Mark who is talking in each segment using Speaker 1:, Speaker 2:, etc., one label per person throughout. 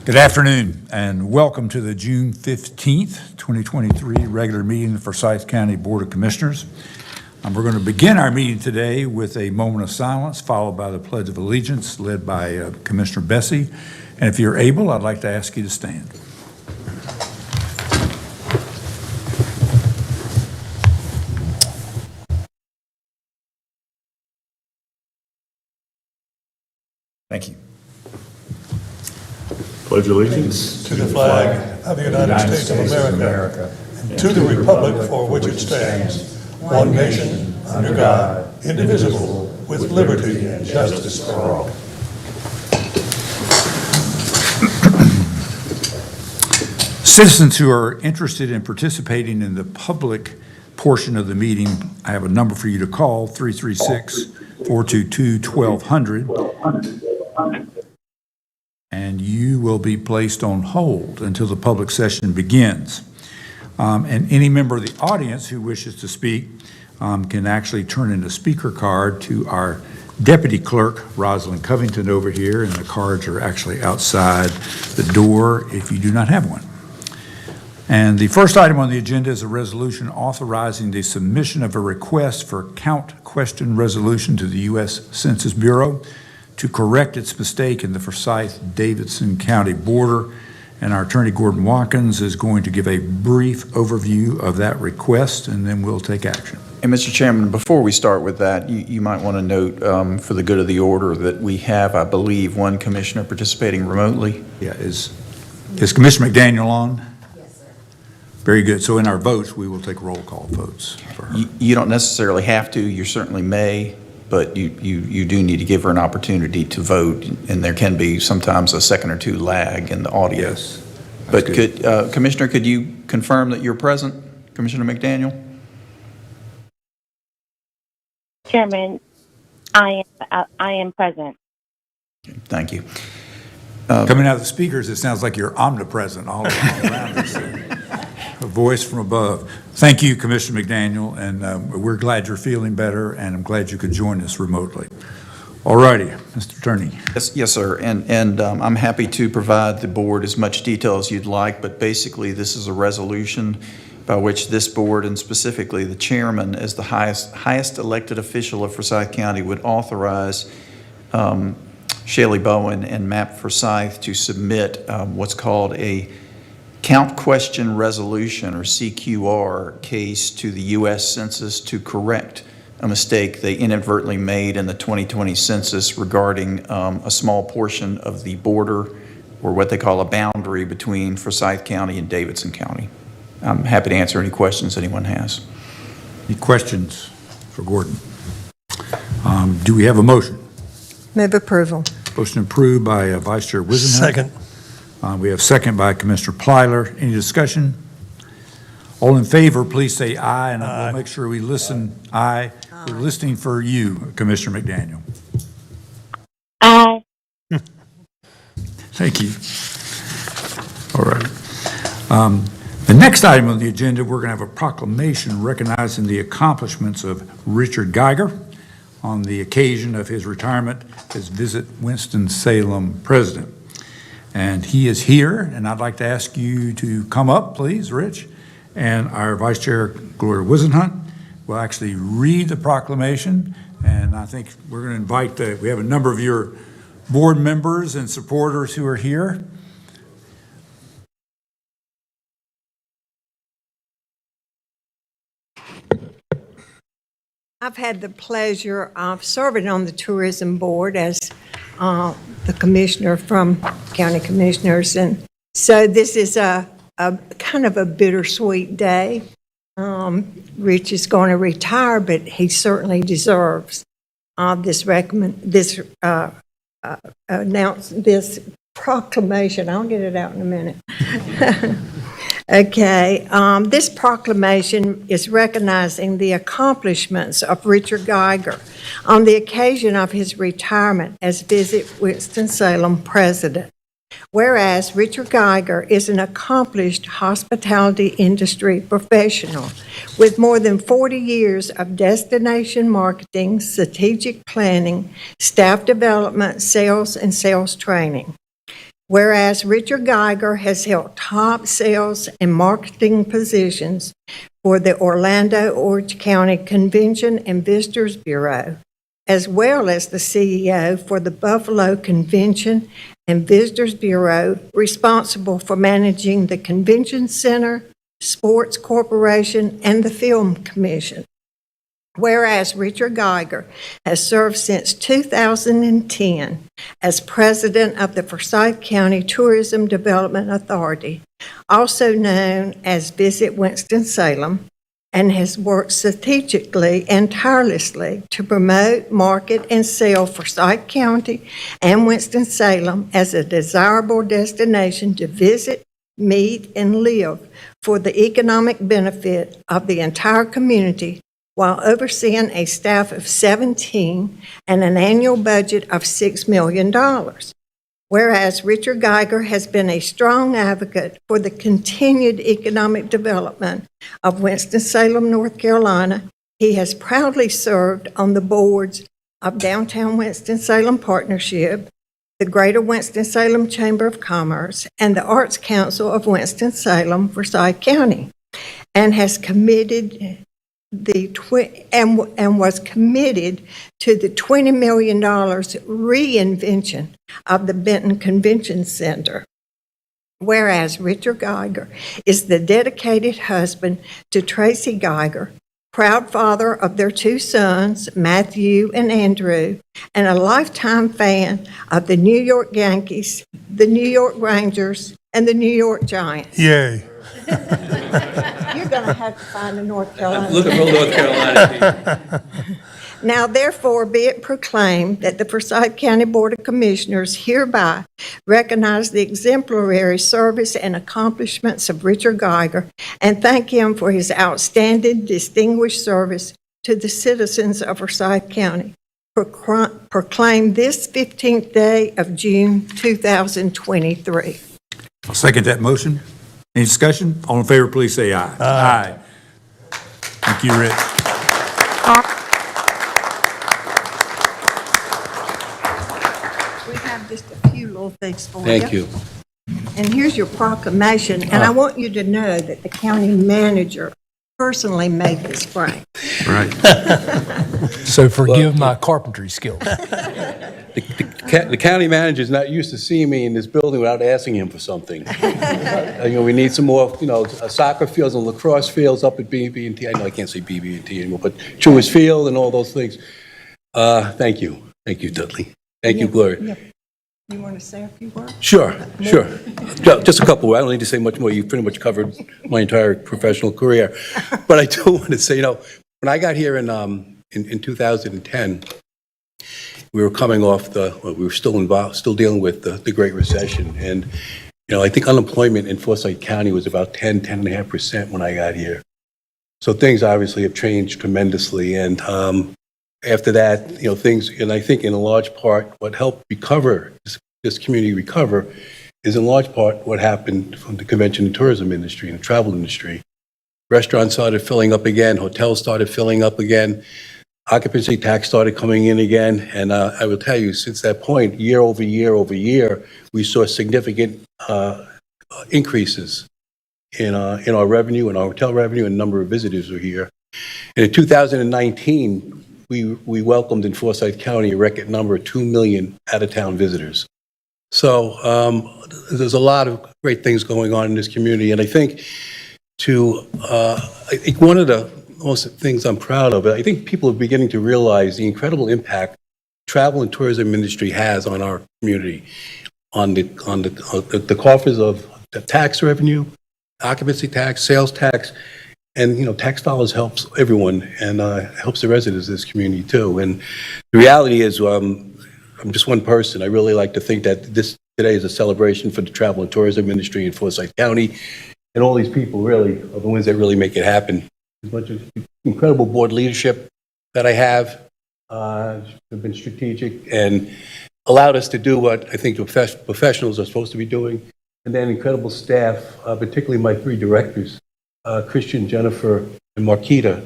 Speaker 1: Good afternoon and welcome to the June 15th, 2023 regular meeting of the Forsyth County Board of Commissioners. We're going to begin our meeting today with a moment of silence followed by the Pledge of Allegiance led by Commissioner Bessie. And if you're able, I'd like to ask you to stand. Thank you.
Speaker 2: Pledge allegiance
Speaker 3: to the flag of the United States of America, and to the republic for which it stands, one nation, under God, indivisible, with liberty and justice for all.
Speaker 1: Citizens who are interested in participating in the public portion of the meeting, I have a number for you to call, 336-422-1200. And you will be placed on hold until the public session begins. And any member of the audience who wishes to speak can actually turn in a speaker card to our deputy clerk, Rosalind Covington, over here, and the cards are actually outside the door if you do not have one. And the first item on the agenda is a resolution authorizing the submission of a request for count question resolution to the U.S. Census Bureau to correct its mistake in the Forsyth-Davidson County border. And our attorney, Gordon Watkins, is going to give a brief overview of that request, and then we'll take action.
Speaker 4: And Mr. Chairman, before we start with that, you might want to note for the good of the order that we have, I believe, one commissioner participating remotely.
Speaker 1: Yeah, is Commissioner McDaniel on? Yes, sir. Very good. So in our votes, we will take roll call votes for her.
Speaker 4: You don't necessarily have to. You certainly may. But you do need to give her an opportunity to vote, and there can be sometimes a second or two lag in the audio.
Speaker 1: Yes.
Speaker 4: But Commissioner, could you confirm that you're present, Commissioner McDaniel?
Speaker 5: Chairman, I am present.
Speaker 4: Thank you.
Speaker 1: Coming out of the speakers, it sounds like you're omnipresent all around us. A voice from above. Thank you, Commissioner McDaniel, and we're glad you're feeling better, and I'm glad you could join us remotely. All righty, Mr. Attorney.
Speaker 4: Yes, sir, and I'm happy to provide the board as much detail as you'd like, but basically this is a resolution by which this board, and specifically the chairman as the highest elected official of Forsyth County, would authorize Shaylee Bowen and MAP Forsyth to submit what's called a count question resolution, or CQR, case to the U.S. Census to correct a mistake they inadvertently made in the 2020 census regarding a small portion of the border, or what they call a boundary, between Forsyth County and Davidson County. I'm happy to answer any questions anyone has.
Speaker 1: Any questions for Gordon? Do we have a motion?
Speaker 6: Move approval.
Speaker 1: Motion approved by Vice Chair Wisenhunt.
Speaker 3: Second.
Speaker 1: We have second by Commissioner Plyler. Any discussion? All in favor, please say aye, and we'll make sure we listen. Aye. We're listening for you, Commissioner McDaniel.
Speaker 5: Aye.
Speaker 1: Thank you. All right. The next item on the agenda, we're going to have a proclamation recognizing the accomplishments of Richard Geiger on the occasion of his retirement as Visit Winston-Salem President. And he is here, and I'd like to ask you to come up, please, Rich. And our Vice Chair, Gloria Wisenhunt, will actually read the proclamation. And I think we're going to invite, we have a number of your board members and supporters who are here.
Speaker 6: I've had the pleasure of serving on the tourism board as the commissioner from County Commissioners, and so this is a kind of a bittersweet day. Rich is going to retire, but he certainly deserves this proclamation. I'll get it out in a minute. Okay, this proclamation is recognizing the accomplishments of Richard Geiger on the occasion of his retirement as Visit Winston-Salem President. Whereas Richard Geiger is an accomplished hospitality industry professional with more than 40 years of destination marketing, strategic planning, staff development, sales, and sales training. Whereas Richard Geiger has held top sales and marketing positions for the Orlando Orange County Convention and Visitors Bureau, as well as the CEO for the Buffalo Convention and Visitors Bureau, responsible for managing the Convention Center, Sports Corporation, and the Film Commission. Whereas Richard Geiger has served since 2010 as president of the Forsyth County Tourism Development Authority, also known as Visit Winston-Salem, and has worked strategically and tirelessly to promote, market, and sell Forsyth County and Winston-Salem as a desirable destination to visit, meet, and live for the economic benefit of the entire community, while overseeing a staff of 17 and an annual budget of $6 million. Whereas Richard Geiger has been a strong advocate for the continued economic development of Winston-Salem, North Carolina, he has proudly served on the boards of Downtown Winston-Salem Partnership, the Greater Winston-Salem Chamber of Commerce, and the Arts Council of Winston-Salem, Forsyth County, and has committed was committed to the $20 million reinvention of the Benton Convention Center. Whereas Richard Geiger is the dedicated husband to Tracy Geiger, proud father of their two sons, Matthew and Andrew, and a lifetime fan of the New York Yankees, the New York Rangers, and the New York Giants.
Speaker 3: Yay.
Speaker 6: You're going to have to find a North Carolina.
Speaker 2: Looking for North Carolina.
Speaker 6: Now therefore be it proclaimed that the Forsyth County Board of Commissioners hereby recognize the exemplary service and accomplishments of Richard Geiger and thank him for his outstanding, distinguished service to the citizens of Forsyth County. Proclaim this 15th day of June 2023.
Speaker 1: I'll second that motion. Any discussion? All in favor, please say aye. Aye. Thank you, Rick.
Speaker 6: We have just a few little things for you.
Speaker 2: Thank you.
Speaker 6: And here's your proclamation, and I want you to know that the county manager personally made this frame.
Speaker 1: Right.
Speaker 7: So forgive my carpentry skills.
Speaker 2: The county manager's not used to seeing me in this building without asking him for something. We need some more, soccer fields and lacrosse fields up at BB&T. I know I can't say BB&T anymore, but Truist Field and all those things. Thank you. Thank you, Dudley. Thank you, Gloria.
Speaker 6: You want to say a few words?
Speaker 2: Sure. Just a couple. I don't need to say much more. You've pretty much covered my entire professional career. But I do want to say, when I got here in 2010, we were coming off we were still dealing with the Great Recession. And, I think unemployment in Forsyth County was about 10.5% when I got here. So things obviously have changed tremendously. And after that, things, and I think in a large part, what helped this community recover is in large part what happened from the convention and tourism industry and the travel industry. Restaurants started filling up again, hotels started filling up again, occupancy tax started coming in again, and I will tell you, since that point, year over year, we saw significant increases in our revenue, in our hotel revenue, and number of visitors who are here. And in 2019, we welcomed in Forsyth County a record number of 2 million out-of-town visitors. So there's a lot of great things going on in this community, and I think I think one of the most things I'm proud of, I think people are beginning to realize the incredible impact travel and tourism industry has on our community, on the coffers of the tax revenue, occupancy tax, sales tax, and tax dollars helps everyone and helps the residents of this community too. And the reality is, I'm just one person. I really like to think that today is a celebration for the travel and tourism industry in Forsyth County, and all these people really are the ones that really make it happen. As much as incredible board leadership that I have been strategic and allowed us to do what I think professionals are supposed to be doing, and then incredible staff, particularly my three directors, Christian, Jennifer, and Marquita.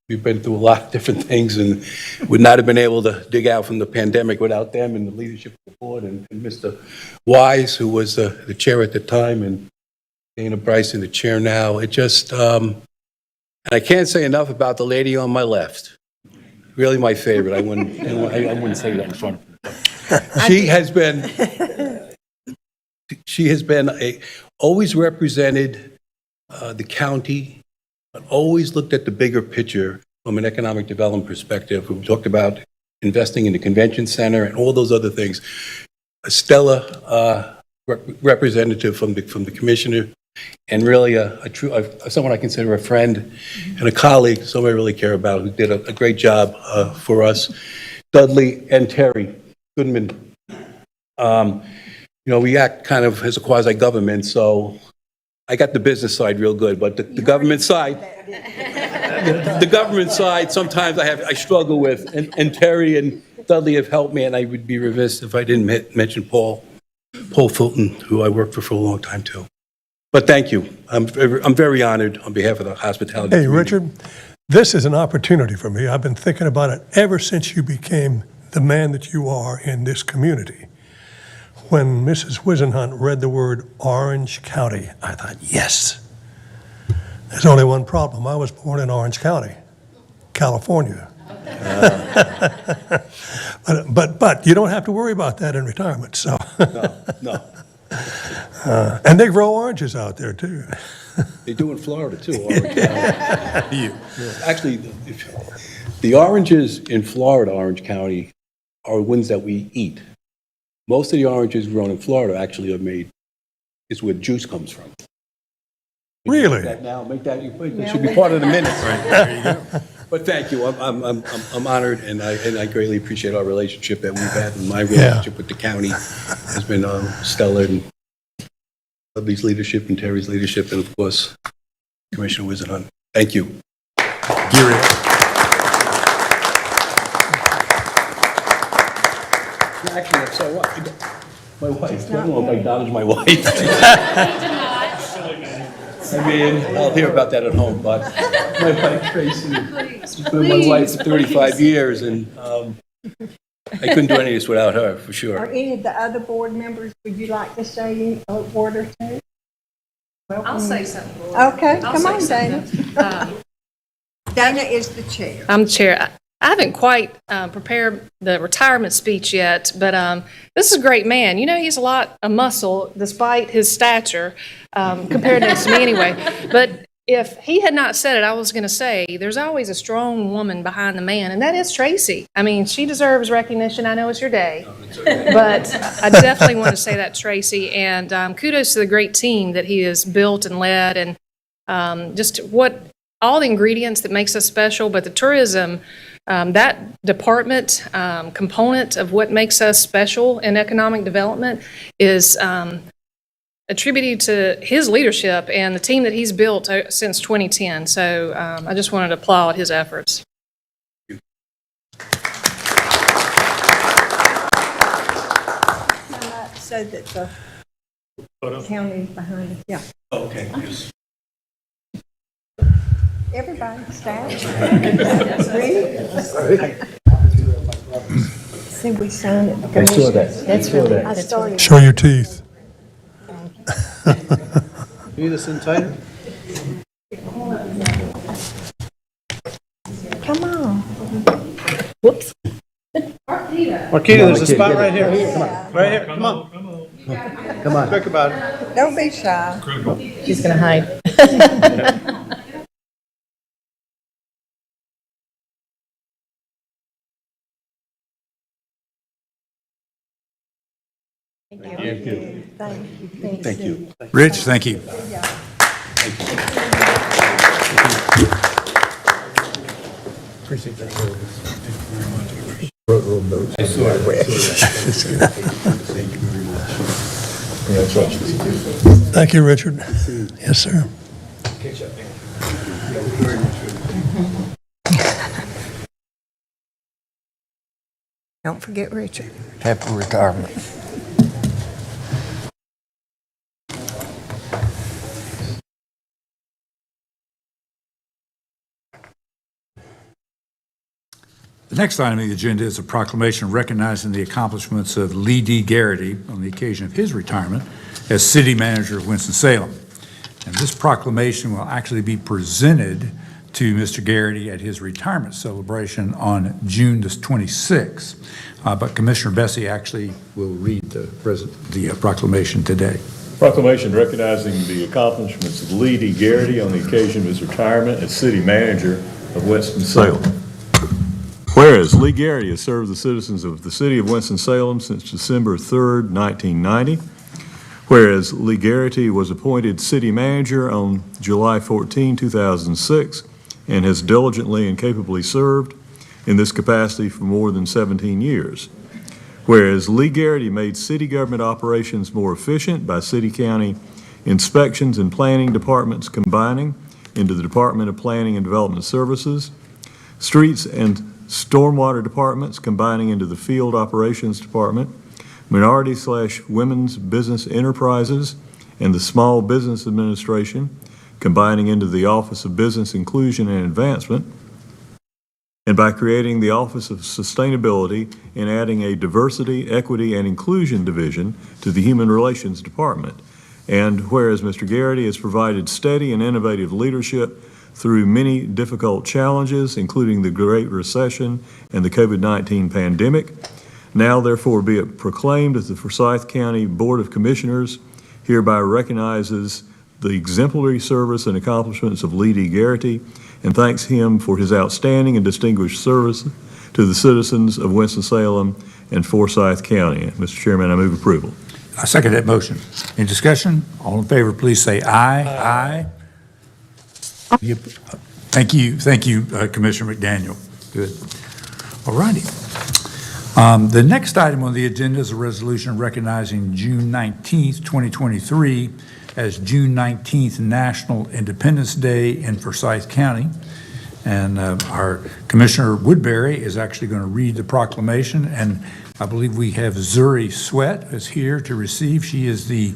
Speaker 2: We've been through a lot of different things and would not have been able to dig out from the pandemic without them and the leadership of the board and Mr. Wise, who was the chair at the time, and Dana Bryson, the chair now. It just, and I can't say enough about the lady on my left. Really my favorite. I wouldn't say that in front of her. She has been always represented the county, but always looked at the bigger picture from an economic development perspective. We talked about investing in the convention center and all those other things. A stellar representative from the commissioner, and really a true someone I consider a friend and a colleague, someone I really care about, who did a great job for us. Dudley and Terry Goodman. We act kind of as a quasi-government, so I got the business side real good, but the government side, sometimes I struggle with, and Terry and Dudley have helped me, and I would be remiss if I didn't mention Paul Fulton, who I worked for a long time too. But thank you. I'm very honored on behalf of the hospitality
Speaker 3: Hey,
Speaker 2: community.
Speaker 3: Richard, this is an opportunity for me. I've been thinking about it ever since you became the man that you are in this community. When Mrs. Wisenhunt read the word Orange County, I thought, yes. There's only one problem. I was born in Orange County, California. But you don't have to worry about that in retirement, so.
Speaker 2: No.
Speaker 3: And they grow oranges out there, too.
Speaker 2: They do in Florida too. Orange County. Actually, the oranges in Florida, Orange County, are ones that we eat. Most of the oranges grown in Florida actually are made, is where juice comes from.
Speaker 3: Really?
Speaker 2: That should be part of the minutes. There you go. But thank you. I'm honored, and I greatly appreciate our relationship that we've had. And my relationship with the county has been stellar. And Dudley's leadership and Terry's leadership, and of course, Commissioner Wisenhunt. Thank you. Actually, I'm sorry, my wife. I don't know if I acknowledge my wife. I mean, I'll hear about that at home, but my wife Tracy, she's been my wife for 35 years, and I couldn't do any of this without her, for
Speaker 6: Are
Speaker 2: sure.
Speaker 6: any of the other board members, would you like to say a word or two?
Speaker 8: I'll say something.
Speaker 6: Okay,
Speaker 8: I'll
Speaker 6: come
Speaker 8: say
Speaker 6: on, Dana.
Speaker 8: something.
Speaker 6: Dana is the chair.
Speaker 8: I'm the chair. I haven't quite prepared the retirement speech yet, but this is a great man. You know, he's a lot of muscle despite his stature, compared to me anyway. But if he had not said it, I was going to say there's always a strong woman behind the man, and that is Tracy. I mean, she deserves recognition. I know it's your day, but I definitely want to say that, Tracy. And kudos to the great team that he has built and led, and just what all the ingredients that makes us special. But the tourism, that department component of what makes us special in economic development is attributed to his leadership and the team that he's built since 2010. So I just wanted to applaud his efforts.
Speaker 6: So that the county is behind us. Yeah.
Speaker 2: Okay.
Speaker 6: Everybody, staff. See, we signed it. I saw that. That's really. I started.
Speaker 3: Show your teeth.
Speaker 9: Need this in tighter?
Speaker 6: Come on.
Speaker 8: Whoops.
Speaker 9: Marquita, there's a spot right here. Come on. Right here. Come on. Come on. Quick about it.
Speaker 6: Don't be shy.
Speaker 8: She's going to hide.
Speaker 6: Thank you.
Speaker 2: Thank you.
Speaker 1: Rich, thank you.
Speaker 3: Thank you, Richard. Yes, sir.
Speaker 6: Don't forget Richard.
Speaker 9: Happy retirement.
Speaker 1: The next item on the agenda is a proclamation recognizing the accomplishments of Lee D. Garrity on the occasion of his retirement as city manager of Winston-Salem. And this proclamation will actually be presented to Mr. Garrity at his retirement celebration on June the 26th. But Commissioner Bessie actually will read the proclamation today.
Speaker 10: Proclamation recognizing the accomplishments of Lee D. Garrity on the occasion of his retirement as city manager of Winston-Salem. Whereas Lee Garrity has served the citizens of the city of Winston-Salem since December 3rd, 1990. Whereas Lee Garrity was appointed city manager on July 14, 2006, and has diligently and capably served in this capacity for more than 17 years. Whereas Lee Garrity made city government operations more efficient by city-county inspections and planning departments combining into the Department of Planning and Development Services, streets and stormwater departments combining into the Field Operations Department, minority/women's business enterprises, and the Small Business Administration combining into the Office of Business Inclusion and Advancement, and by creating the Office of Sustainability and adding a Diversity, Equity, and Inclusion Division to the Human Relations Department. And whereas Mr. Garrity has provided steady and innovative leadership through many difficult challenges, including the Great Recession and the COVID-19 pandemic, now therefore be it proclaimed that the Forsyth County Board of Commissioners hereby recognizes the exemplary service and accomplishments of Lee D. Garrity and thanks him for his outstanding and distinguished service to the citizens of Winston-Salem and Forsyth County. Mr. Chairman, I move approval.
Speaker 1: I second that motion. Any discussion? All in favor, please say aye. Aye. Thank you, Commissioner McDaniel. Good. All righty. The next item on the agenda is a resolution recognizing June 19th, 2023 as June 19th National Independence Day in Forsyth County. And our Commissioner Woodbury is actually going to read the proclamation, and I believe we have Zuri Sweat is here to receive. She is the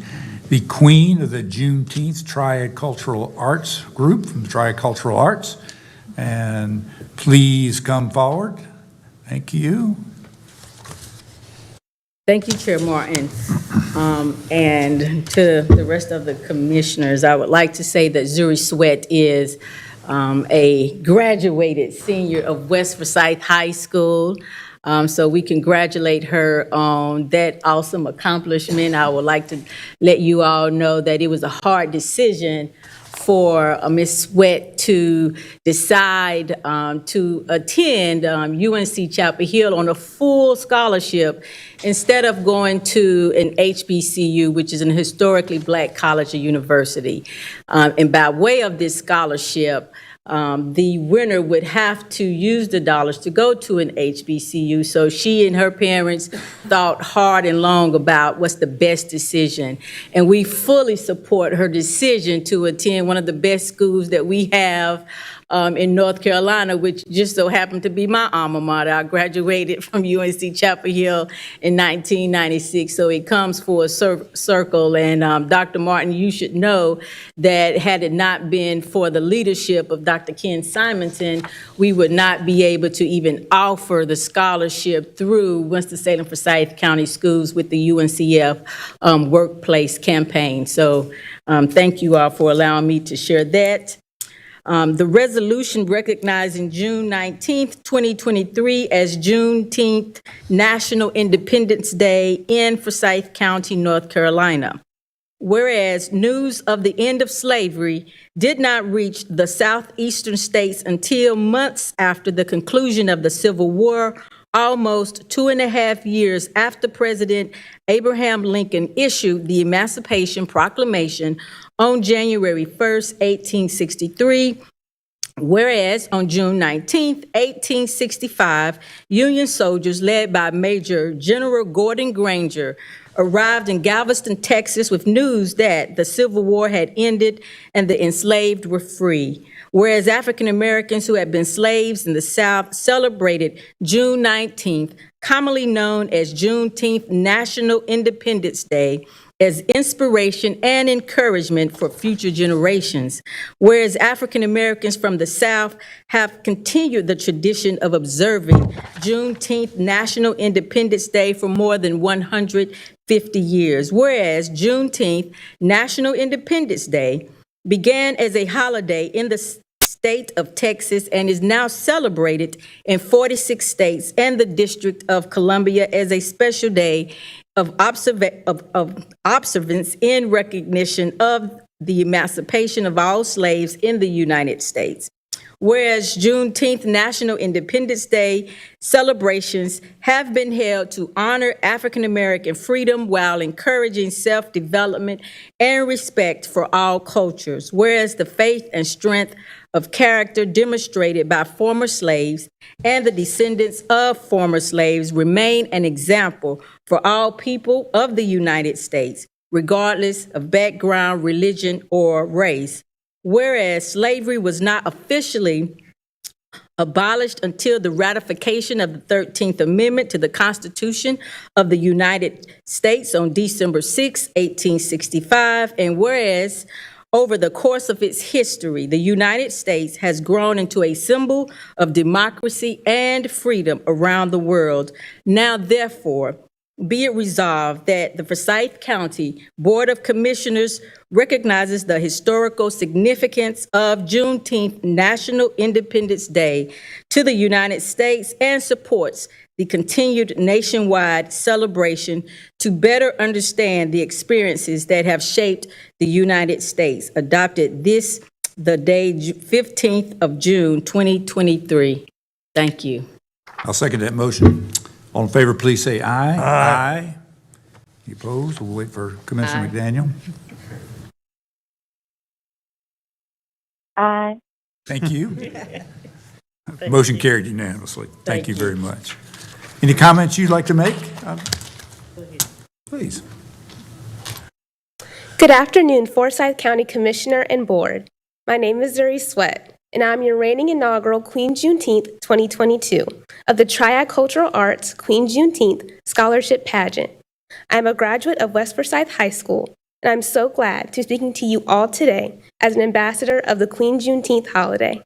Speaker 1: queen of the Juneteenth Triad Cultural Arts group from the Triad Cultural Arts. And please come forward. Thank you.
Speaker 11: Thank you, Chair Martin. And to the rest of the commissioners, I would like to say that Zuri Sweat is a graduated senior of West Forsyth High School. So we congratulate her on that awesome accomplishment. I would like to let you all know that it was a hard decision for Ms. Sweat to decide to attend UNC Chapel Hill on a full scholarship instead of going to an HBCU, which is an historically black college or university. And by way of this scholarship, the winner would have to use the dollars to go to an HBCU. So she and her parents thought hard and long about what's the best decision. And we fully support her decision to attend one of the best schools that we have in North Carolina, which just so happened to be my alma mater. I graduated from UNC Chapel Hill in 1996, so it comes full circle. And Dr. Martin, you should know that had it not been for the leadership of Dr. Ken Simonton, we would not be able to even offer the scholarship through Winston-Salem Forsyth County Schools with the UNCF workplace campaign. So thank you all for allowing me to share that. The resolution recognizing June 19th, 2023 as Juneteenth National Independence Day in Forsyth County, North Carolina. Whereas news of the end of slavery did not reach the southeastern states until months after the conclusion of the Civil War, almost 2.5 years after President Abraham Lincoln issued the Emancipation Proclamation on January 1st, 1863, whereas on June 19th, 1865, Union soldiers led by Major General Gordon Granger arrived in Galveston, Texas with news that the Civil War had ended and the enslaved were free. Whereas African Americans who had been slaves in the South celebrated June 19th, commonly known as Juneteenth National Independence Day, as inspiration and encouragement for future generations, whereas African Americans from the South have continued the tradition of observing Juneteenth National Independence Day for more than 150 years, whereas Juneteenth National Independence Day began as a holiday in the state of Texas and is now celebrated in 46 states and the District of Columbia as a special day of observance in recognition of the emancipation of all slaves in the United States. Whereas Juneteenth National Independence Day celebrations have been held to honor African American freedom while encouraging self-development and respect for all cultures, whereas the faith and strength of character demonstrated by former slaves and the descendants of former slaves remain an example for all people of the United States, regardless of background, religion, or race. Whereas slavery was not officially abolished until the ratification of the 13th Amendment to the Constitution of the United States on December 6, 1865, and whereas over the course of its history, the United States has grown into a symbol of democracy and freedom around the world. Now, therefore, be it resolved that the Forsyth County Board of Commissioners recognizes the historical significance of Juneteenth National Independence Day to the United States and supports the continued nationwide celebration to better understand the experiences that have shaped the United States, adopted this the day 15th of June, 2023. Thank you.
Speaker 1: I'll second that motion. All in favor, please say aye. Aye. Any opposed? We'll wait for Commissioner McDaniel.
Speaker 5: Aye.
Speaker 1: Thank you. Motion carried unanimously. Thank you very much. Any comments you'd like to make? Please.
Speaker 12: Good afternoon, Forsyth County Commissioner and Board. My name is Zuri Sweat, and I'm your reigning inaugural Queen Juneteenth 2022 of the Triad Cultural Arts Queen Juneteenth Scholarship Pageant. I'm a graduate of West Forsyth High School, and I'm so glad to be speaking to you all today as an ambassador of the Queen Juneteenth holiday.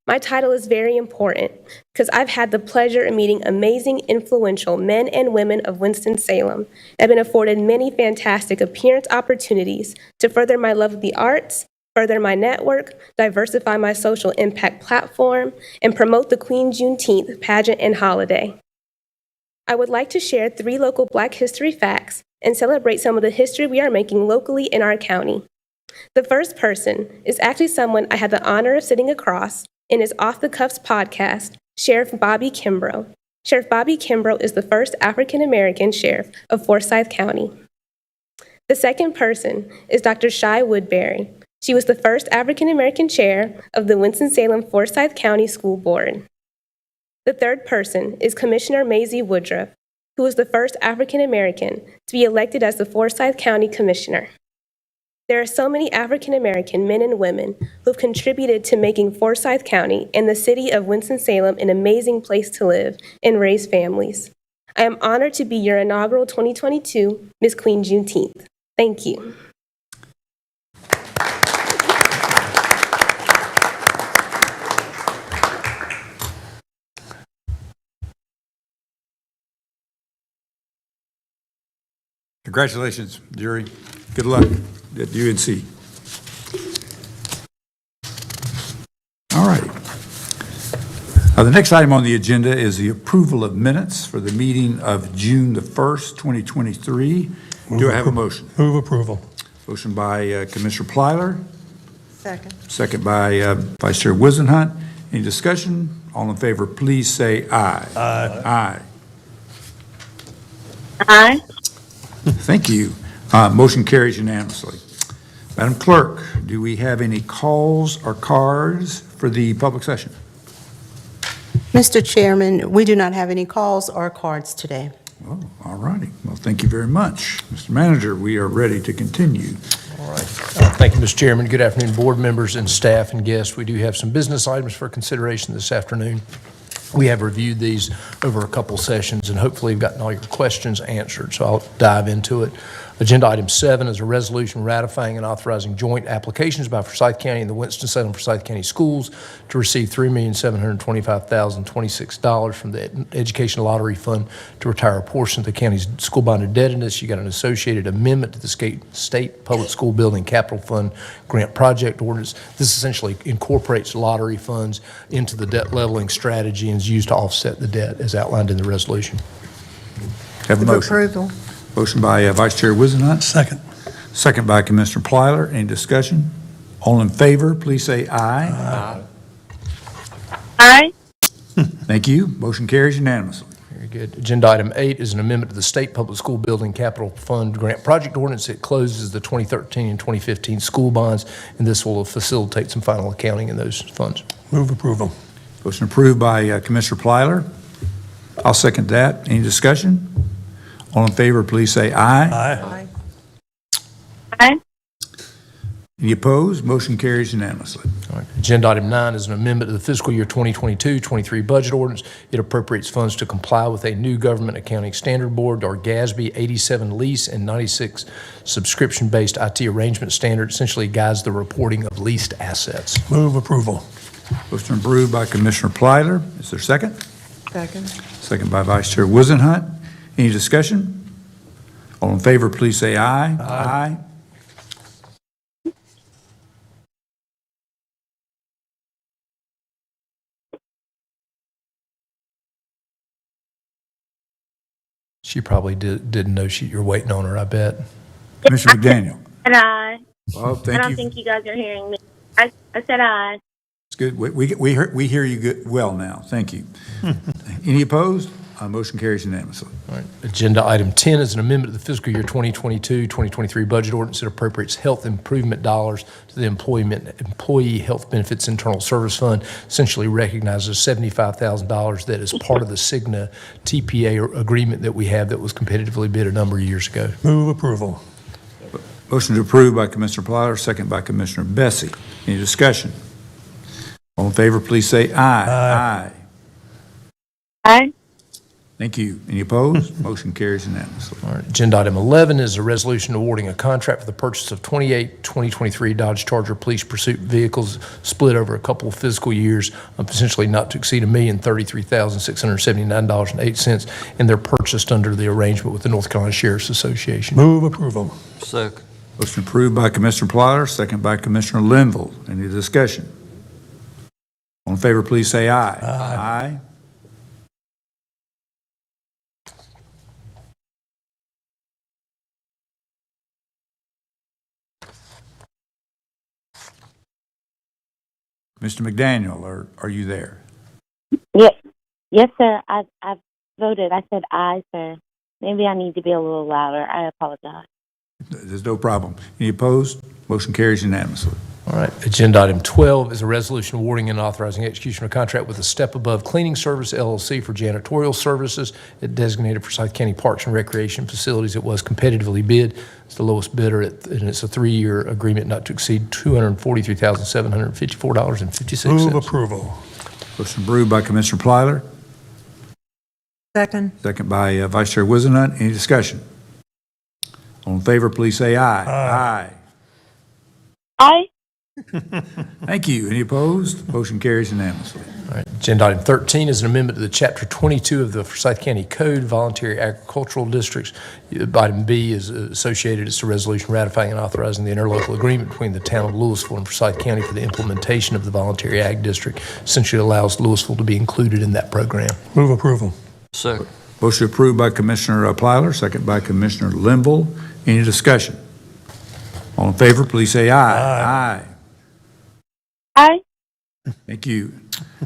Speaker 12: My title is very important because I've had the pleasure of meeting amazing, influential men and women of Winston-Salem. I've been afforded many fantastic appearance opportunities to further my love of the arts, further my network, diversify my social impact platform, and promote the Queen Juneteenth pageant and holiday. I would like to share 3 local Black history facts and celebrate some of the history we are making locally in our county. The first person is actually someone I had the honor of sitting across in his Off the Cuffs podcast, Sheriff Bobby Kimbrough. Sheriff Bobby Kimbrough is the first African-American sheriff of Forsyth County. The second person is Dr. Shy Woodbury. She was the first African-American chair of the Winston-Salem Forsyth County School Board. The third person is Commissioner Maisie Woodruff, who was the first African-American to be elected as the Forsyth County Commissioner. There are so many African-American men and women who have contributed to making Forsyth County and the city of Winston-Salem an amazing place to live and raise families. I am honored to be your inaugural 2022 Miss Queen Juneteenth. Thank you.
Speaker 1: Congratulations, Jury. Good luck at UNC. All right. The next item on the agenda is the approval of minutes for the meeting of June the 1st, 2023. Do I have a motion?
Speaker 3: Move approval.
Speaker 1: Motion by Commissioner Plyler,
Speaker 6: Second.
Speaker 1: second by Vice Chair Wizenhunt. Any discussion? All in favor, please say aye. Aye.
Speaker 5: Aye.
Speaker 1: Thank you. Motion carries unanimously. Madam Clerk, do we have any calls or cards for the public session?
Speaker 13: Mr. Chairman, we do not have any calls or cards today.
Speaker 1: Oh, all righty. Well, thank you very much. Mr. Manager, we are ready to continue.
Speaker 7: All right. Thank you, Mr. Chairman. Good afternoon, board members and staff and guests. We do have some business items for consideration this afternoon. We have reviewed these over a couple sessions, and hopefully have gotten all your questions answered, so I'll dive into it. Agenda item 7 is a resolution ratifying and authorizing joint applications by Forsyth County and the Winston-Salem Forsyth County Schools to receive $3,725,026 from the Education Lottery Fund to retire a portion of the county's school bond indebtedness. You got an associated amendment to the state public school building capital fund grant project ordinance. This essentially incorporates lottery funds into the debt leveling strategy and is used to offset the debt as outlined in the resolution.
Speaker 1: Have a
Speaker 6: Move
Speaker 1: motion.
Speaker 6: approval.
Speaker 1: Motion by Vice Chair Wizenhut,
Speaker 3: Second.
Speaker 1: second by Commissioner Plyler. Any discussion? All in favor, please say aye.
Speaker 5: Aye.
Speaker 1: Thank you. Motion carries unanimously.
Speaker 7: Very good. Agenda item 8 is an amendment to the State Public School Building Capital Fund Grant Project Ordinance. It closes the 2013 and 2015 school bonds, and this will facilitate some final accounting in those funds.
Speaker 3: Move approval.
Speaker 1: Motion approved by Commissioner Plyler. I'll second that. Any discussion? All in favor, please say aye.
Speaker 3: Aye.
Speaker 5: Aye.
Speaker 1: Any opposed? Motion carries unanimously.
Speaker 7: All right. Agenda item 9 is an amendment to the fiscal year 2022-23 budget ordinance. It appropriates funds to comply with a new Government Accounting Standard Board, or GASB 87 lease and 96 subscription-based IT arrangement standard. Essentially guides the reporting of leased assets.
Speaker 3: Move approval.
Speaker 1: Motion approved by Commissioner Plyler. Is there a second?
Speaker 6: Second.
Speaker 1: Second by Vice Chair Wizenhut. Any discussion? All in favor, please say aye. Aye.
Speaker 7: She probably didn't know you're waiting on her, I bet.
Speaker 1: Commissioner McDaniel.
Speaker 5: And aye.
Speaker 1: Well,
Speaker 5: I
Speaker 1: thank
Speaker 5: don't
Speaker 1: you.
Speaker 5: think you guys are hearing me. I said aye.
Speaker 1: It's good. We hear you good, well now. Thank you. Any opposed? Motion carries unanimously.
Speaker 7: All right. Agenda item 10 is an amendment to the fiscal year 2022-2023 budget ordinance that appropriates health improvement dollars to the Employee Health Benefits Internal Service Fund. Essentially recognizes $75,000 that is part of the Cigna TPA agreement that we have that was competitively bid a number of years ago.
Speaker 3: Move approval.
Speaker 1: Motion to approve by Commissioner Plyler, second by Commissioner Bessie. Any discussion? All in favor, please say aye.
Speaker 3: Aye.
Speaker 5: Aye.
Speaker 1: Thank you. Any opposed? Motion carries unanimously.
Speaker 7: All right. Agenda item 11 is a resolution awarding a contract for the purchase of 28 2023 Dodge Charger police pursuit vehicles split over a couple of fiscal years, essentially not to exceed $1,033,679.08, and they're purchased under the arrangement with the North Carolina Sheriff's Association.
Speaker 3: Move approval.
Speaker 7: Second.
Speaker 1: Motion approved by Commissioner Plyler, second by Commissioner Linville. Any discussion? All in favor, please say aye. Aye. Mr. McDaniel, are you there?
Speaker 5: Yes, sir. I've voted. I said aye, sir. Maybe I need to be a little louder. I apologize.
Speaker 1: There's no problem. Any opposed? Motion carries unanimously.
Speaker 7: All right. Agenda item 12 is a resolution awarding and authorizing execution of a contract with a Step Above Cleaning Service, LLC, for janitorial services at designated Forsyth County Parks and Recreation Facilities. It was competitively bid. It's the lowest bidder, and it's a 3-year agreement not to exceed $243,754.56.
Speaker 3: Move approval.
Speaker 1: Motion approved by Commissioner Plyler,
Speaker 6: Second.
Speaker 1: second by Vice Chair Wizenhut. Any discussion? All in favor, please say aye.
Speaker 3: Aye.
Speaker 5: Aye.
Speaker 1: Thank you. Any opposed? Motion carries unanimously.
Speaker 7: All right. Agenda item 13 is an amendment to the Chapter 22 of the Forsyth County Code, Voluntary Agricultural Districts. Item B is associated. It's a resolution ratifying and authorizing the interlocal agreement between the town of Louisville and Forsyth County for the implementation of the Voluntary Ag District. Essentially allows Louisville to be included in that program.
Speaker 3: Move approval.
Speaker 7: Second.
Speaker 1: Motion approved by Commissioner Plyler, second by Commissioner Linville. Any discussion? All in favor, please say aye.
Speaker 3: Aye.
Speaker 5: Aye.
Speaker 1: Thank you.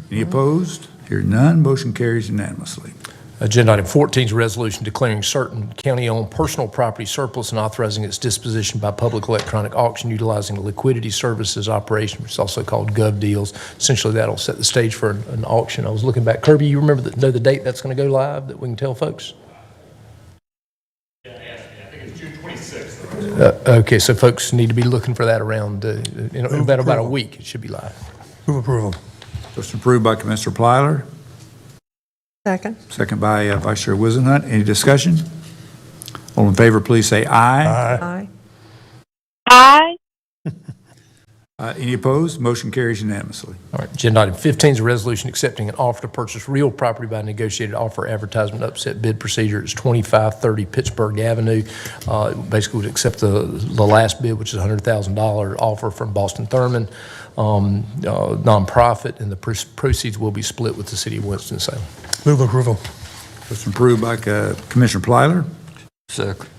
Speaker 1: Any opposed? Hearing none, motion carries unanimously.
Speaker 7: Agenda item 14 is a resolution declaring certain county-owned personal property surplus and authorizing its disposition by public electronic auction utilizing a liquidity services operation, which is also called Gov Deals. Essentially, that'll set the stage for an auction. I was looking back. Kirby, you know the date that's going to go live that we can tell folks? Okay, so folks need to be looking for that around in about a week. It should be live.
Speaker 3: Move approval.
Speaker 1: Motion approved by Commissioner Plyler,
Speaker 6: Second.
Speaker 1: Second by Vice Chair Wizenhut. Any discussion? All in favor, please say aye.
Speaker 6: Aye.
Speaker 5: Aye.
Speaker 1: Any opposed? Motion carries unanimously.
Speaker 7: All right, agenda item 15 is a resolution accepting an offer to purchase real property by negotiated offer advertisement upset bid procedure. It's 2530 Pittsburgh Avenue. Basically would accept the last bid, which is a $100,000 offer from Boston Thurman, nonprofit, and the proceeds will be split with the city of Winston-Salem.
Speaker 3: Move approval.
Speaker 1: It's approved by Commissioner Plyler.
Speaker 7: Second.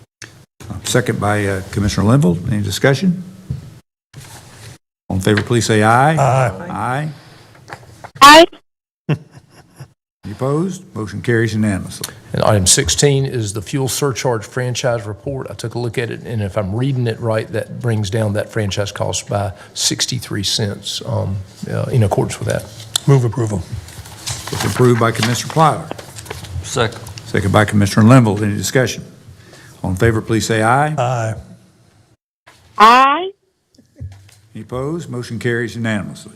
Speaker 1: Second by Commissioner Linville. Any discussion? All in favor, please say aye.
Speaker 3: Aye.
Speaker 1: Aye.
Speaker 5: Aye.
Speaker 1: Any opposed? Motion carries unanimously.
Speaker 7: And item 16 is the fuel surcharge franchise report. I took a look at it, and if I'm reading it right, that brings down that franchise cost by 63 cents in accordance with that.
Speaker 3: Move approval.
Speaker 1: It's approved by Commissioner Plyler.
Speaker 7: Second.
Speaker 1: Second by Commissioner Linville. Any discussion? All in favor, please say aye.
Speaker 3: Aye.
Speaker 5: Aye.
Speaker 1: Any opposed? Motion carries unanimously.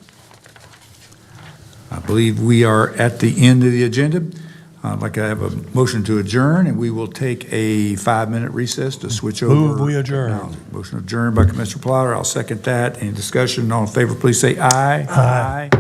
Speaker 1: I believe we are at the end of the agenda. I'd like to have a motion to adjourn, and we will take a 5-minute recess to switch over.
Speaker 3: Move we adjourn.
Speaker 1: Motion adjourned by Commissioner Plyler. I'll second that. Any discussion? All in favor, please say aye.
Speaker 3: Aye.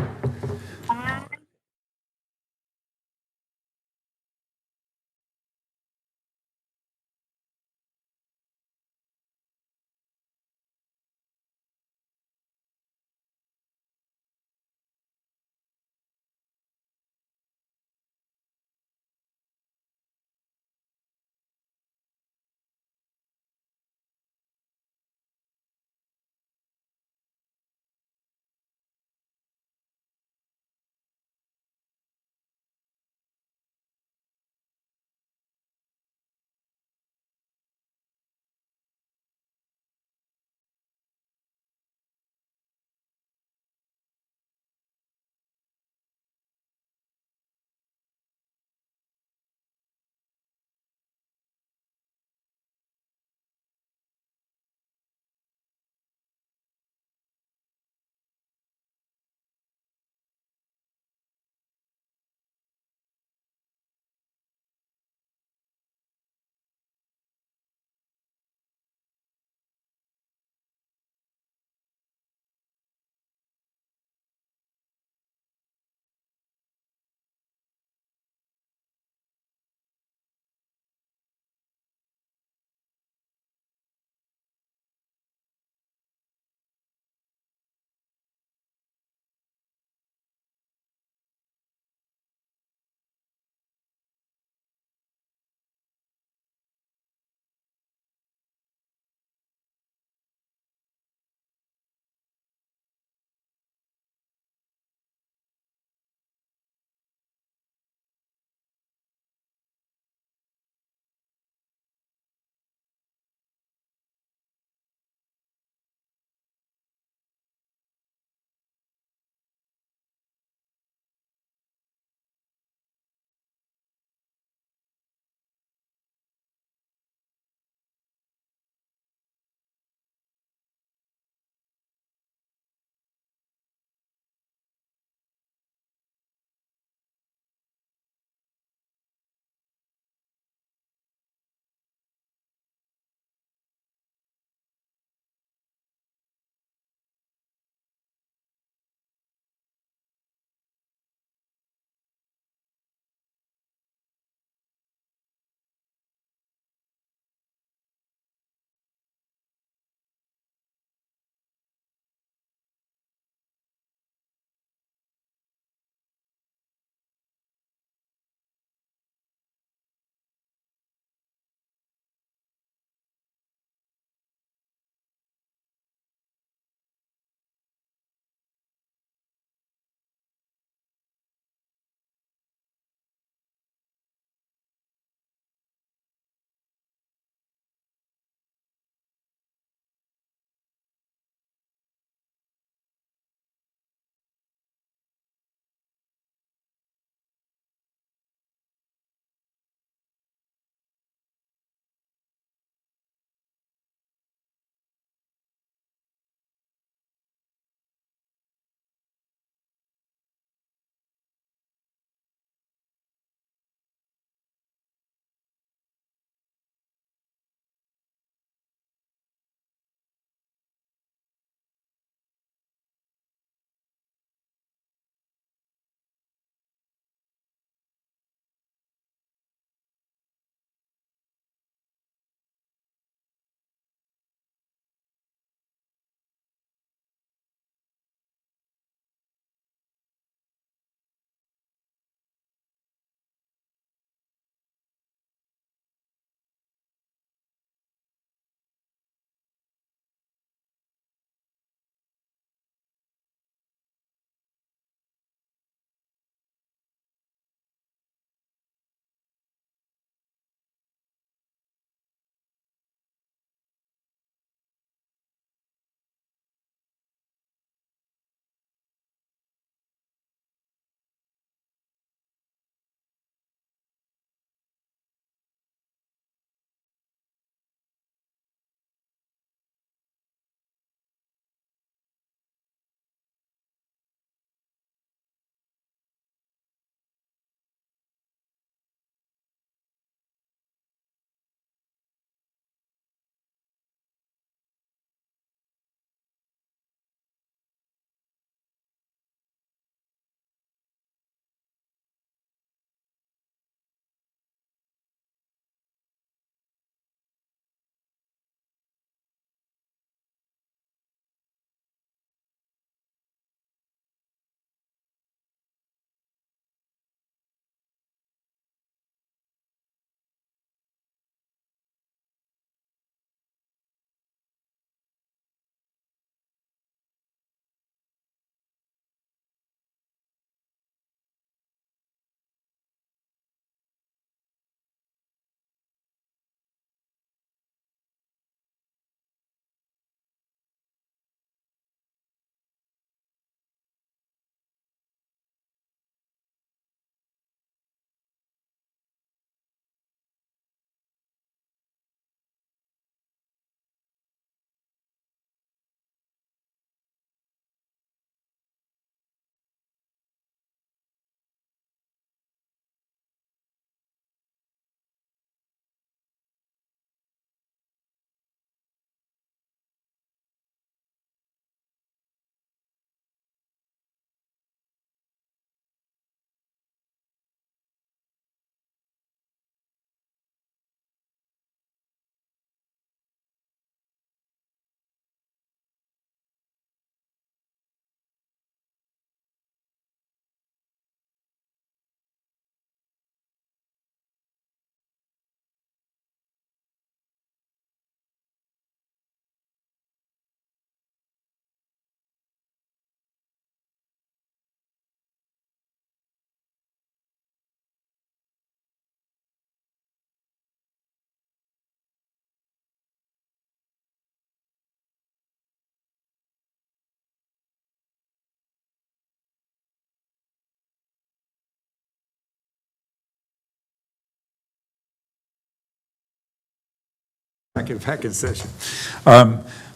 Speaker 1: Back in session.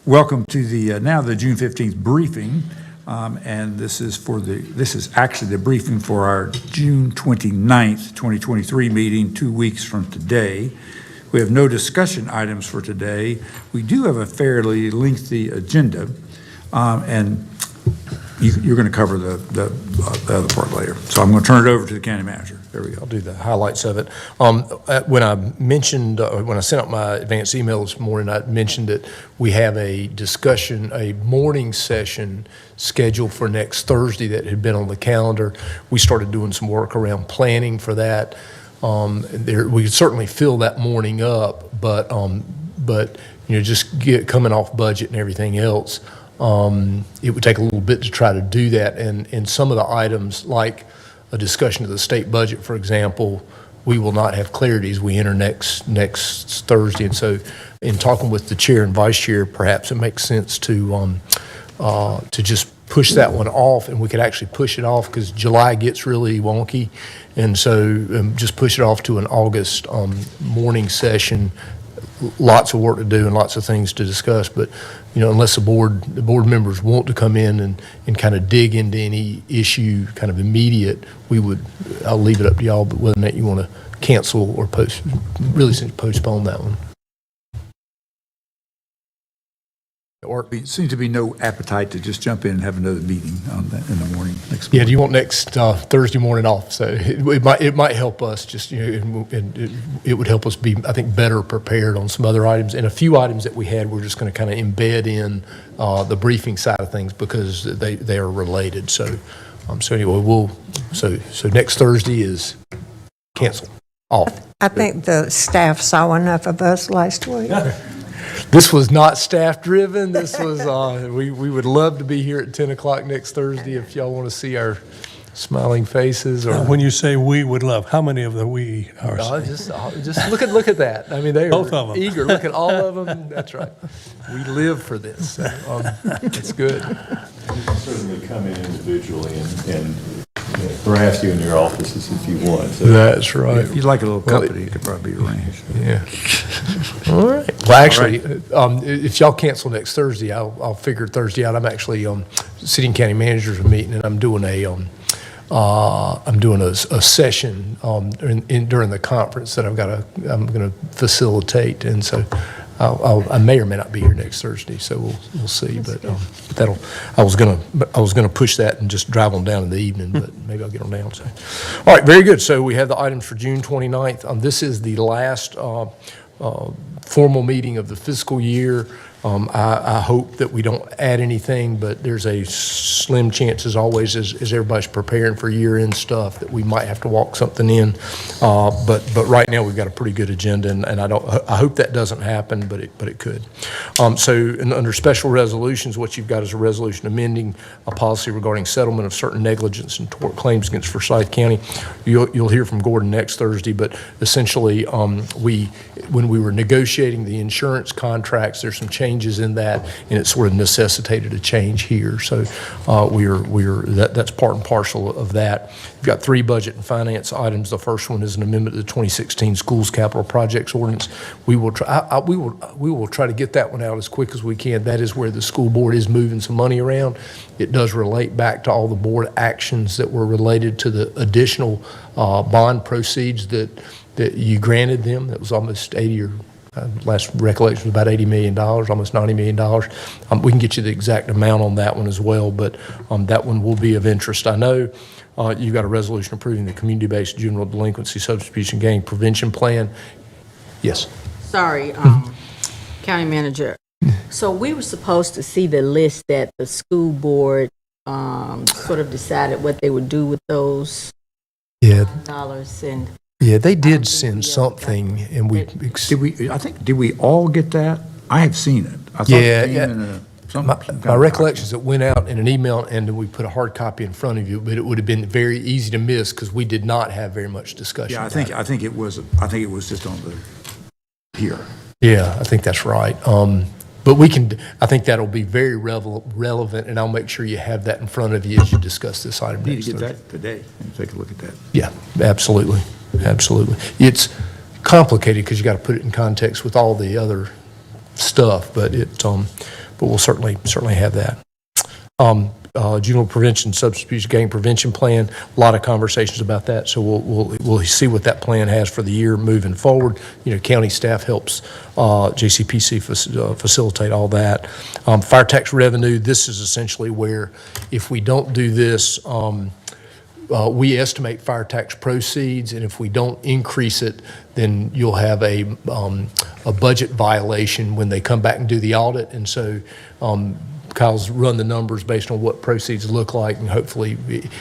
Speaker 1: Welcome to the, now the June 15th briefing. And this is actually the briefing for our June 29th, 2023 meeting, 2 weeks from today. We have no discussion items for today. We do have a fairly lengthy agenda, and you're going to cover the other part later. So I'm going to turn it over to the county manager. There we go.
Speaker 7: I'll do the highlights of it. When I mentioned, when I sent out my advance email this morning, I mentioned that we have a discussion, a morning session scheduled for next Thursday that had been on the calendar. We started doing some work around planning for that. We could certainly fill that morning up, but just coming off budget and everything else, it would take a little bit to try to do that. And some of the items, like a discussion of the state budget, for example, we will not have clarity as we enter next Thursday. And so in talking with the chair and vice chair, perhaps it makes sense to just push that one off, and we could actually push it off because July gets really wonky. And so just push it off to an August morning session. Lots of work to do and lots of things to discuss, but unless the board members want to come in and kind of dig into any issue kind of immediate, I'll leave it up to y'all, but whether or not you want to cancel or postpone that one.
Speaker 1: Or there seems to be no appetite to just jump in and have another meeting on that in the morning next morning.
Speaker 7: Yeah, do you want next Thursday morning off? So it might help us and it would help us be, I think, better prepared on some other items. And a few items that we had, we're just going to kind of embed in the briefing side of things because they are related. So anyway, so next Thursday is canceled, off.
Speaker 6: I think the staff saw enough of us last week.
Speaker 7: This was not staff-driven. This was, we would love to be here at 10 o'clock next Thursday if y'all want to see our smiling faces. Or
Speaker 3: When you say we would love, how many of the we are?
Speaker 7: just look at that. I mean, they
Speaker 3: Both
Speaker 7: are
Speaker 3: of them.
Speaker 7: eager. Look at all of them. That's right. We live for this. So, it's good.
Speaker 10: You can certainly come in individually and harass you in your offices if you want. So
Speaker 7: That's right.
Speaker 1: If you'd like a little company, it could probably be arranged.
Speaker 7: Yeah. All right. Well, actually, if y'all cancel next Thursday, I'll figure Thursday out. I'm actually city and county managers are meeting, and I'm doing a session during the conference that I'm going to facilitate, and so I may or may not be here next Thursday. So we'll see. But I was gonna push that and just drive them down in the evening, but maybe I'll get them down. So, all right, very good. So we have the items for June 29th. This is the last formal meeting of the fiscal year. I hope that we don't add anything, but there's a slim chance, as always, as everybody's preparing for year-end stuff, that we might have to walk something in. But right now we've got a pretty good agenda, and I hope that doesn't happen, but it could. Under special resolutions, what you've got is a resolution amending a policy regarding settlement of certain negligence and tort claims against Forsyth County. You'll hear from Gordon next Thursday, but essentially, when we were negotiating the insurance contracts, there's some changes in that, and it sort of necessitated a change here. So that's part and parcel of that. You've got 3 budget and finance items. The first one is an amendment to the 2016 Schools Capital Projects Ordinance. We will try to get that one out as quick as we can. That is where the school board is moving some money around. It does relate back to all the board actions that were related to the additional bond proceeds that you granted them. That was almost 80 or last recollection was about $80 million, almost $90 million. We can get you the exact amount on that one as well, but that one will be of interest. I know you've got a resolution approving the community-based juvenile delinquency substitution gang prevention plan. Yes.
Speaker 11: Sorry, County Manager. So we were supposed to see the list that the school board sort of decided what they would do with those dollars, and
Speaker 7: Yeah, they did send something, and
Speaker 1: did we all get that? I have seen it. I thought it came in
Speaker 7: my recollection is it went out in an email, and then we put a hard copy in front of you, but it would have been very easy to miss because we did not have very much discussion.
Speaker 1: Yeah, I think it was just on the here.
Speaker 7: Yeah, I think that's right. But I think that'll be very relevant, and I'll make sure you have that in front of you as you discuss this item.
Speaker 1: Need to get that today and take a look at that.
Speaker 7: Yeah, absolutely. Absolutely. It's complicated because you got to put it in context with all the other stuff, but but we'll certainly have that. Juvenile prevention, substance abuse, gang prevention plan, a lot of conversations about that. So we'll see what that plan has for the year moving forward. County staff helps JCPC facilitate all that. Fire tax revenue, this is essentially where if we don't do this, we estimate fire tax proceeds, and if we don't increase it, then you'll have a budget violation when they come back and do the audit. And so Kyle's run the numbers based on what proceeds look like, and hopefully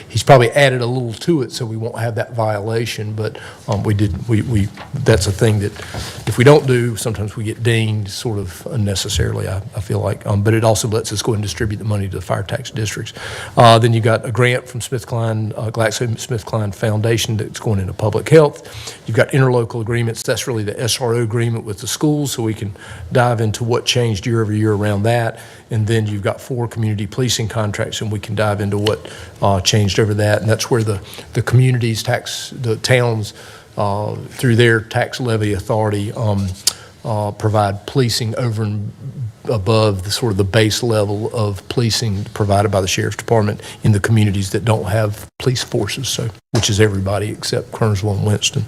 Speaker 7: he's probably added a little to it so we won't have that violation. But that's a thing that if we don't do, sometimes we get dinged sort of unnecessarily, I feel like. But it also lets us go and distribute the money to the fire tax districts. Then you got a grant from GlaxoSmithKline Foundation that's going into public health. You've got interlocal agreements. That's really the SRO agreement with the schools, so we can dive into what changed year over year around that. And then you've got 4 community policing contracts, and we can dive into what changed over that. And that's where the communities the towns, through their tax levy authority, provide policing over and above the base level of policing provided by the Sheriff's Department in the communities that don't have police forces, so which is everybody except Kernersville and Winston.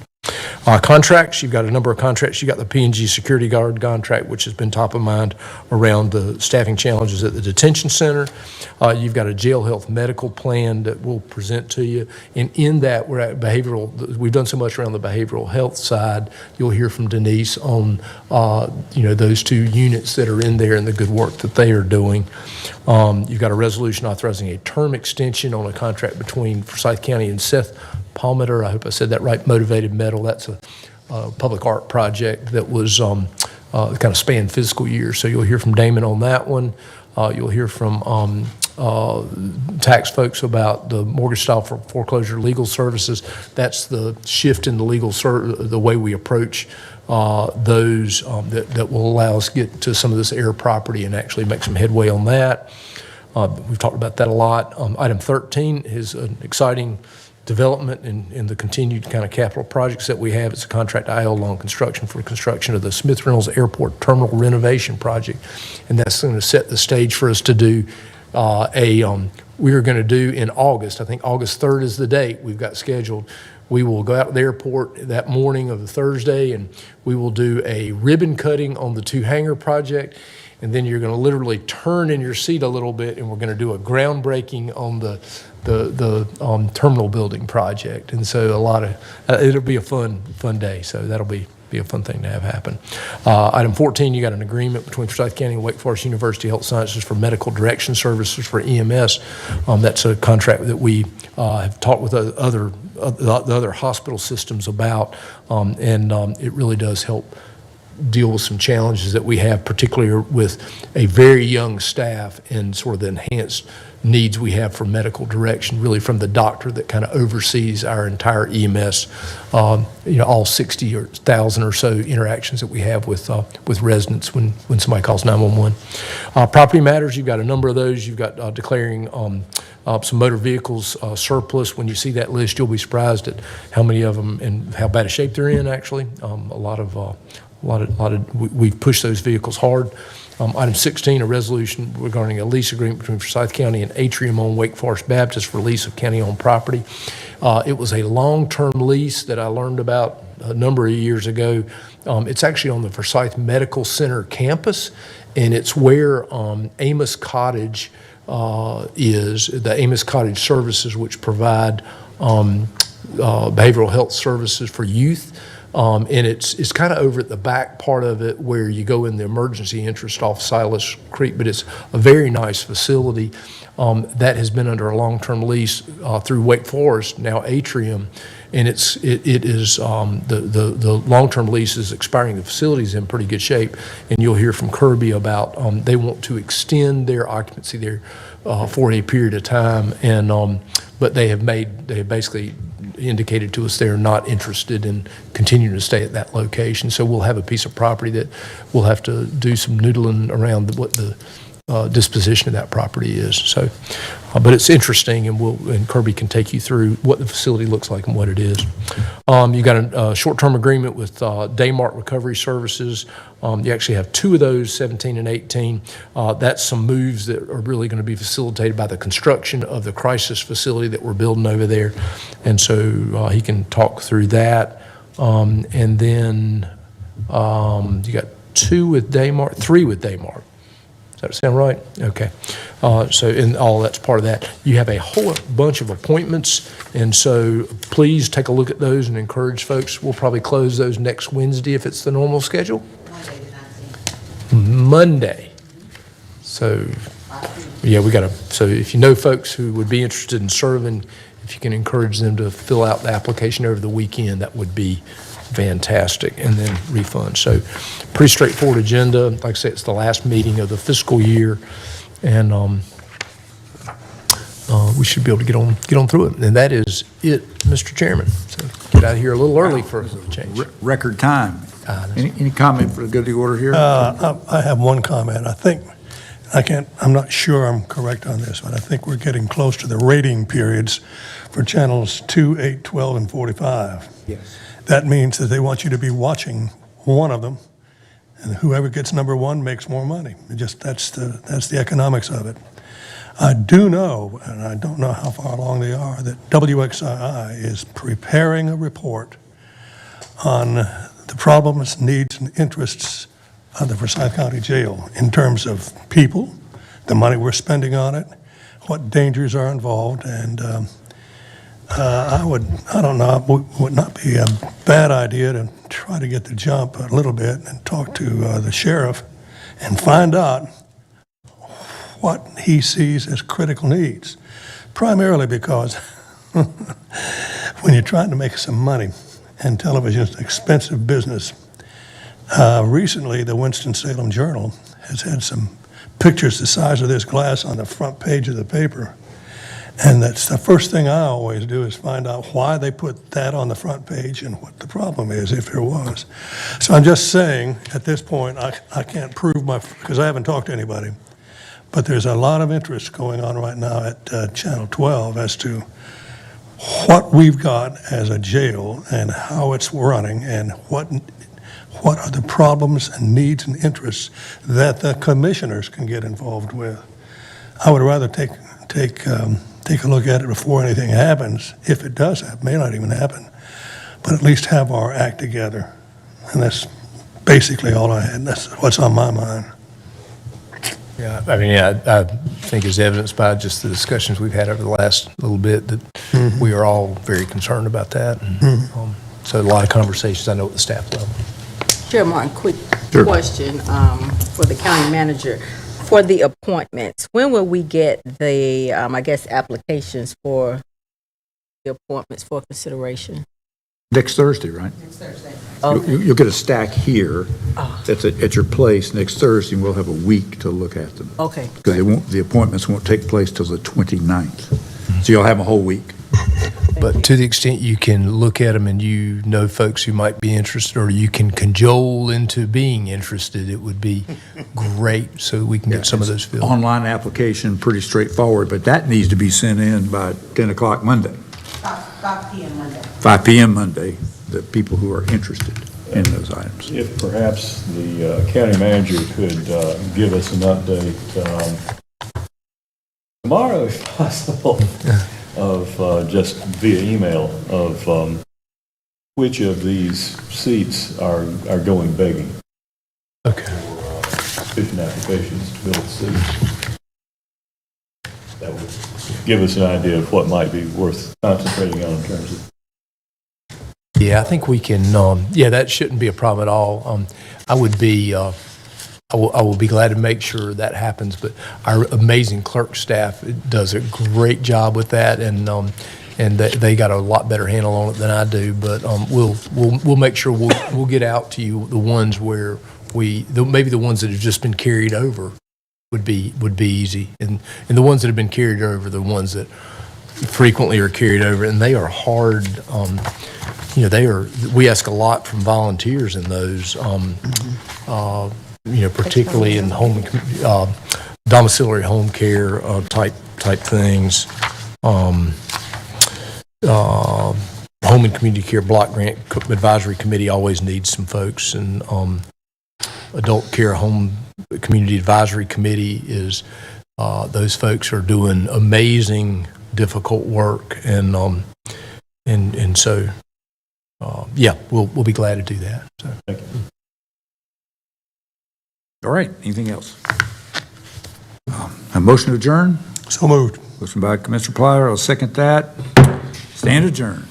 Speaker 7: Contracts, you've got a number of contracts. You've got the P&G security guard contract, which has been top of mind around the staffing challenges at the detention center. You've got a jail health medical plan that we'll present to you. And in that, we're at we've done so much around the behavioral health side. You'll hear from Denise on, those 2 units that are in there and the good work that they are doing. You've got a resolution authorizing a term extension on a contract between Forsyth County and Seth Palmeter, I hope I said that right, Motivated Metal. That's a public art project that was kind of spanned fiscal years. So you'll hear from Damon on that one. You'll hear from tax folks about the mortgage style for foreclosure legal services. That's the shift in the legal the way we approach those that will allow us to get to some of this heir property and actually make some headway on that. We've talked about that a lot. Item 13 is an exciting development in the continued kind of capital projects that we have. It's a contract IL Long Construction for construction of the Smith Reynolds Airport Terminal Renovation Project, and that's going to set the stage for us to do we are going to do in August. I think August 3rd is the date we've got scheduled. We will go out to the airport that morning of the Thursday, and we will do a ribbon cutting on the 2 hangar project. And then you're going to literally turn in your seat a little bit, and we're going to do a groundbreaking on the terminal building project. And so it'll be a fun day. So that'll be a fun thing to have happen. Item 14, you got an agreement between Forsyth County and Wake Forest University Health Sciences for medical direction services for EMS. That's a contract that we have talked with the other hospital systems about, and it really does help deal with some challenges that we have, particularly with a very young staff and sort of the enhanced needs we have for medical direction, really from the doctor that kind of oversees our entire EMS, all 60,000 or so interactions that we have with residents when somebody calls 911. Property matters, you've got a number of those. You've got declaring some motor vehicles surplus. When you see that list, you'll be surprised at how many of them and how bad a shape they're in, actually. We've pushed those vehicles hard. Item 16, a resolution regarding a lease agreement between Forsyth County and Atrium on Wake Forest Baptist for lease of county-owned property. It was a long-term lease that I learned about a number of years ago. It's actually on the Forsyth Medical Center campus, and it's where Amos Cottage is, the Amos Cottage Services, which provide behavioral health services for youth. And it's kind of over at the back part of it where you go in the emergency entrance off Silas Creek, but it's a very nice facility that has been under a long-term lease through Wake Forest, now Atrium, and it is the long-term lease is expiring. The facility's in pretty good shape, and you'll hear from Kirby about they want to extend their occupancy there for a period of time, and but they have basically indicated to us they're not interested in continuing to stay at that location. So we'll have a piece of property that we'll have to do some noodling around what the disposition of that property is. So, but it's interesting, and Kirby can take you through what the facility looks like and what it is. You got a short-term agreement with Daymart Recovery Services. You actually have two of those, 17 and 18. That's some moves that are really going to be facilitated by the construction of the crisis facility that we're building over there. And so he can talk through that. And then you got two with Daymart, three with Daymart. Does that sound right? Okay. So, and all that's part of that. You have a whole bunch of appointments, and so please take a look at those and encourage folks. We'll probably close those next Wednesday if it's the normal schedule. Monday. So, yeah, so if you know folks who would be interested in serving, if you can encourage them to fill out the application over the weekend, that would be fantastic, and then refund. So pretty straightforward agenda. Like I say, it's the last meeting of the fiscal year, and we should be able to get on through it. And that is it, Mr. Chairman. So get out of here a little early for a change.
Speaker 1: Record time. Any comment for the good of the order here?
Speaker 3: I have one comment. I'm not sure I'm correct on this, but I think we're getting close to the rating periods for channels 2, 8, 12, and 45.
Speaker 1: Yes.
Speaker 3: That means that they want you to be watching one of them, and whoever gets number one makes more money. That's the economics of it. I do know, and I don't know how far along they are, that WXII is preparing a report on the problems, needs, and interests of the Forsyth County Jail in terms of people, the money we're spending on it, what dangers are involved, and it would not be a bad idea to try to get the jump a little bit and talk to the sheriff and find out what he sees as critical needs, primarily because when you're trying to make some money, and television is an expensive business. Recently, the Winston-Salem Journal has had some pictures the size of this glass on the front page of the paper. And that's the first thing I always do is find out why they put that on the front page and what the problem is, if there was. So I'm just saying, at this point, I can't prove because I haven't talked to anybody. But there's a lot of interest going on right now at Channel 12 as to what we've got as a jail and how it's running and what are the problems and needs and interests that the commissioners can get involved with. I would rather take a look at it before anything happens. If it does happen, may not even happen, but at least have our act together. And that's basically all I had. That's what's on my mind.
Speaker 7: Yeah, I think as evidenced by just the discussions we've had over the last little bit that we are all very concerned about that. And, so a lot of conversations I know at the staff level.
Speaker 11: Chair Martin, quick question for the county manager. For the appointments, when will we get the, applications for the appointments for consideration?
Speaker 1: Next Thursday, right?
Speaker 11: Next Thursday.
Speaker 1: You'll get a stack here that's at your place next Thursday, and we'll have a week to look at them.
Speaker 11: Okay.
Speaker 1: Because the appointments won't take place till the 29th. So you'll have a whole week.
Speaker 7: But to the extent you can look at them and you know folks who might be interested, or you can cajole into being interested, it would be great so we can get some of those filled.
Speaker 1: Online application, pretty straightforward, but that needs to be sent in by 10 o'clock Monday.
Speaker 13: 5 p.m. Monday.
Speaker 1: 5 p.m. Monday, the people who are interested in those items.
Speaker 10: If perhaps the county manager could give us an update tomorrow, if possible, of just via email of which of these seats are going begging.
Speaker 7: Okay.
Speaker 10: Sufficient applications to fill the seats. That would give us an idea of what might be worth concentrating on in terms of.
Speaker 7: Yeah, I think we can, that shouldn't be a problem at all. I will be glad to make sure that happens, but our amazing clerk staff does a great job with that, and they got a lot better handle on it than I do, but we'll make sure we'll get out to you the ones where maybe the ones that have just been carried over would be easy, and the ones that have been carried over, the ones that frequently are carried over, and they are hard. We ask a lot from volunteers in those, particularly in home, domiciliary home care type things. Home and Community Care Block Grant Advisory Committee always needs some folks, and Adult Care Home Community Advisory Committee is, those folks are doing amazing, difficult work, and so, yeah, we'll be glad to do that. So.
Speaker 10: Thank you.
Speaker 1: All right, anything else? A motion to adjourn?
Speaker 3: So moved.
Speaker 1: Motion by Commissioner Platter, I'll second that. Stand adjourned.